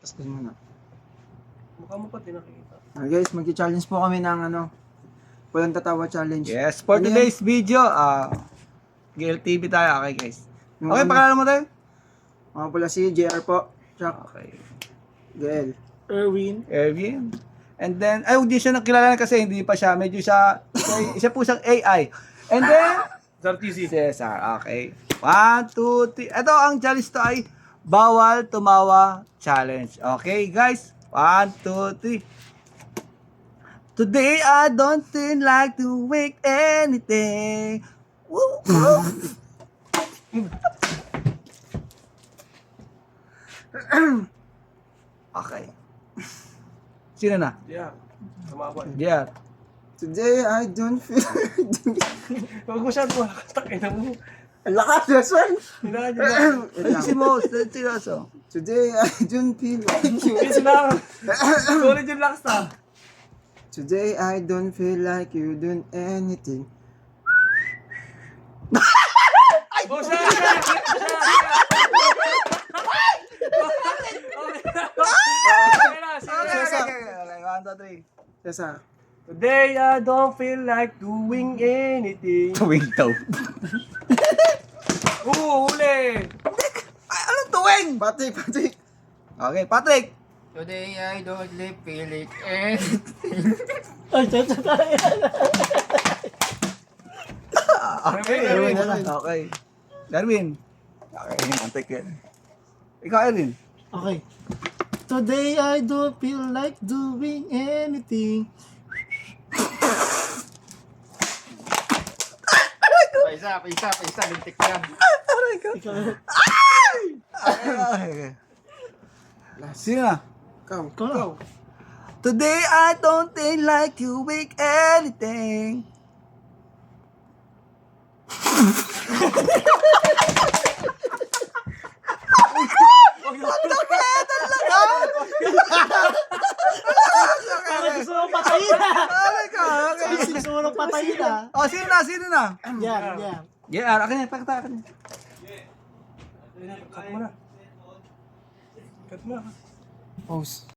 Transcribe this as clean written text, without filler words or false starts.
Tapos ganun na. Mukha mo pa din nakikita. Guys, mag-challenge po kami ng walang tatawa challenge. Yes, for Ano today's video, GLTV tayo. Okay, guys. Yung Okay, ano? pakilala mo tayo? Mga pala si JR po. Chuck. Okay. Gael. Erwin. And then, hindi siya nakilala kasi hindi pa siya. Medyo siya, isa po siyang AI. And then, Zartizi. Cesar. Okay. 1, 2, 3. Ito, ang challenge to ay bawal tumawa challenge. Okay, guys? 1, 2, 3. Today, I don't feel like doing anything. Woo, woo. Okay. Sino na? Yeah. Tumawa. JR. Today, I don't feel... Huwag mo siya makakatakay na mo. Ang lakas, that's one! Hinahan niyo ba? Ayusin mo. Seryoso. Today, I don't feel like you. Yes na. Solid yung lakas na. Today, I don't feel like you doing anything. Oh, siya! Okay. 1, 2, 3. Cesar. Today I don't feel like doing anything. Tuwing daw. Huli! Anong tuwing? Patrick. Okay, Patrick. Today I don't feel it and Erwin. Okay. Darwin. Okay, antik yan. Ikaw, Erwin. Okay. Today I don't feel like doing anything. Paisa, lintik yan. Ikaw, Okay. Sino na? Ikaw. ikaw na. Today I don't think like you make anything. Ay, gusto mo patayin na. Okay. Gusto mo nang patayin na. Oh, sino na? Yan. Yeah, akin yan. Pakita. Cut mo na. Cut mo na. Pause.